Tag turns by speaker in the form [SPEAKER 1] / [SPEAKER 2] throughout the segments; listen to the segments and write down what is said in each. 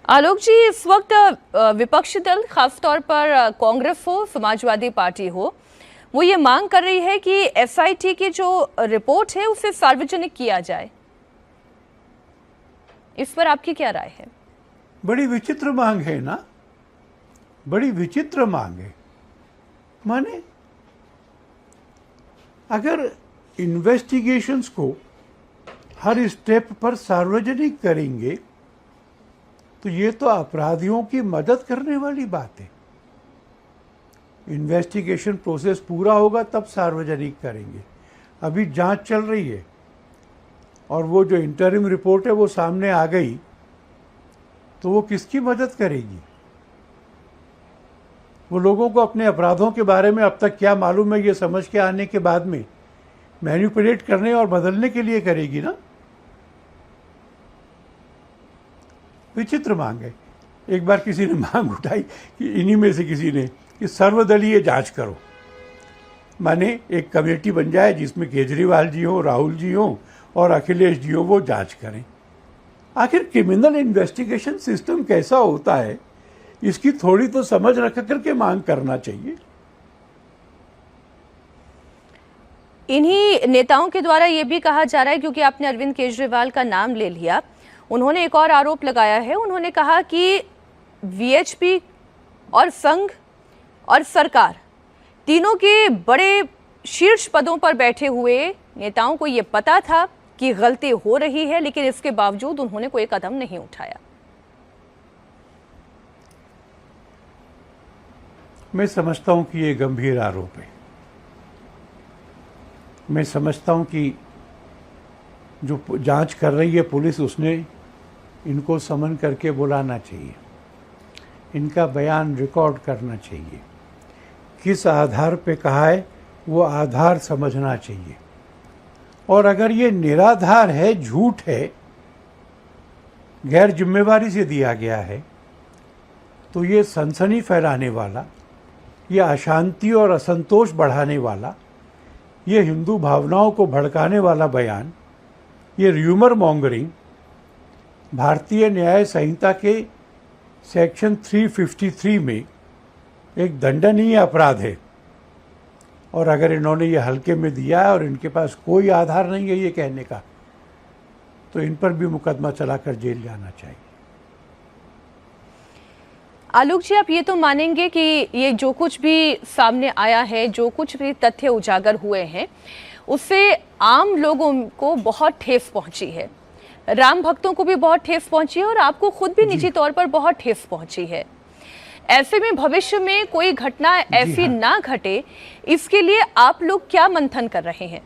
[SPEAKER 1] आलोक जी, इस वक्त विपक्षी दल खासतौर पर कांग्रेस हो, समाजवादी पार्टी हो, वो ये मांग कर रही है कि एसआईटी की जो रिपोर्ट है उसे सार्वजनिक किया जाए। इस पर आपकी क्या राय है?
[SPEAKER 2] बड़ी विचित्र मांग है ना, बड़ी विचित्र मांग है। माने अगर इन्वेस्टिगेशंस को हर स्टेप पर सार्वजनिक करेंगे तो ये तो अपराधियों की मदद करने वाली बात है। इन्वेस्टिगेशन प्रोसेस पूरा होगा तब सार्वजनिक करेंगे। अभी जांच चल रही है और वो जो इंटरिम रिपोर्ट है वो सामने आ गई तो वो किसकी मदद करेगी? वो लोगों को अपने अपराधों के बारे में अब तक क्या मालूम है ये समझ के आने के बाद में मैनिपुलेट करने और बदलने के लिए करेगी ना। विचित्र मांग है। एक बार किसी ने मांग उठाई कि इन्हीं में से किसी ने कि सर्वदलीय जांच करो, माने एक कमेटी बन जाए जिसमें केजरीवाल जी हो, राहुल जी हो और अखिलेश जी हो, वो जांच करें। आखिर क्रिमिनल इन्वेस्टिगेशन सिस्टम कैसा होता है इसकी थोड़ी तो समझ रख करके मांग करना चाहिए।
[SPEAKER 1] इन्हीं नेताओं के द्वारा ये भी कहा जा रहा है, क्योंकि आपने अरविंद केजरीवाल का नाम ले लिया, उन्होंने एक और आरोप लगाया है। उन्होंने कहा कि वीएचपी और संघ और सरकार तीनों के बड़े शीर्ष पदों पर बैठे हुए नेताओं को ये पता था कि गलती हो रही है, लेकिन इसके बावजूद उन्होंने कोई कदम नहीं उठाया।
[SPEAKER 2] मैं समझता हूं कि ये गंभीर आरोप है। मैं समझता हूं कि जो जांच कर रही है पुलिस, उसने इनको समन करके बुलाना चाहिए, इनका बयान रिकॉर्ड करना चाहिए, किस आधार पे कहा है वो आधार समझना चाहिए। और अगर ये निराधार है, झूठ है, गैर जिम्मेवारी से दिया गया है, तो ये सनसनी फैलाने वाला, ये अशांति और असंतोष बढ़ाने वाला, ये हिंदू भावनाओं को भड़काने वाला बयान, ये र्यूमर मॉन्गरिंग भारतीय न्याय संहिता के सेक्शन 353 में एक दंडनीय अपराध है। और अगर इन्होंने ये हल्के में दिया है और इनके पास कोई आधार नहीं है ये कहने का, तो इन पर भी मुकदमा चलाकर जेल जाना चाहिए।
[SPEAKER 1] आलोक जी, आप ये तो मानेंगे कि ये जो कुछ भी सामने आया है, जो कुछ भी तथ्य उजागर हुए हैं, उससे आम लोगों को बहुत ठेस पहुंची है, राम भक्तों को भी बहुत ठेस पहुंची है और आपको खुद भी निजी तौर पर बहुत ठेस पहुंची है। ऐसे में भविष्य में कोई घटना ऐसी ना घटे, इसके लिए आप लोग क्या मंथन कर रहे हैं?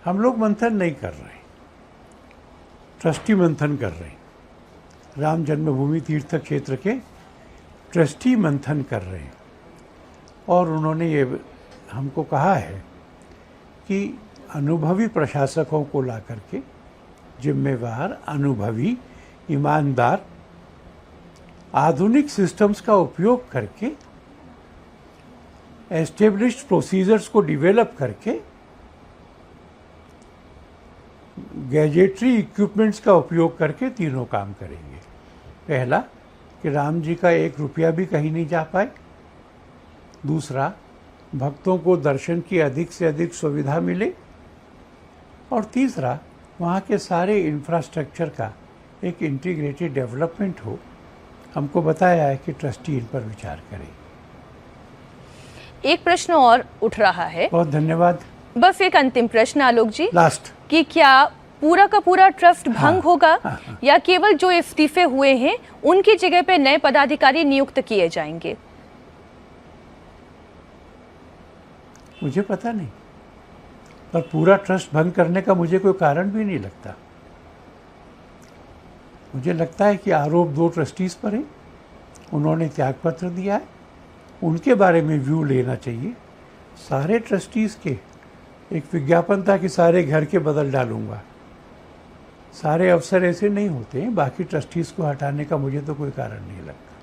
[SPEAKER 2] हम लोग मंथन नहीं कर रहे, ट्रस्टी मंथन कर रहे हैं। राम जन्मभूमि तीर्थ क्षेत्र के ट्रस्टी मंथन कर रहे हैं। और उन्होंने ये हमको कहा है कि अनुभवी प्रशासकों को ला करके, जिम्मेवार, अनुभवी, ईमानदार, आधुनिक सिस्टम्स का उपयोग करके, एस्टेब्लिश्ड प्रोसीजर्स को डिवेलप करके, गैजेटरी इक्विपमेंट्स का उपयोग करके तीनों काम करेंगे। पहला कि राम जी का 1 रुपया भी कहीं नहीं जा पाए। दूसरा, भक्तों को दर्शन की अधिक से अधिक सुविधा मिले। और तीसरा, वहाँ के सारे इंफ्रास्ट्रक्चर का एक इंटीग्रेटेड डेवलपमेंट हो। हमको बताया है कि ट्रस्टी इन पर विचार करें।
[SPEAKER 1] एक प्रश्न और उठ रहा है।
[SPEAKER 2] बहुत धन्यवाद।
[SPEAKER 1] बस एक अंतिम प्रश्न आलोक जी,
[SPEAKER 2] लास्ट,
[SPEAKER 1] कि क्या पूरा का पूरा ट्रस्ट भंग होगा या केवल जो इस्तीफे हुए हैं उनकी जगह पे नए पदाधिकारी नियुक्त किए जाएंगे?
[SPEAKER 2] मुझे पता नहीं, पर पूरा ट्रस्ट भंग करने का मुझे कोई कारण भी नहीं लगता। मुझे लगता है कि आरोप 2 ट्रस्टीज पर है, उन्होंने त्यागपत्र दिया है, उनके बारे में व्यू लेना चाहिए। सारे ट्रस्टीज के एक विज्ञापन था कि सारे घर के बदल डालूंगा। सारे अफसर ऐसे नहीं होते हैं, बाकी ट्रस्टीज को हटाने का मुझे तो कोई कारण नहीं लगता।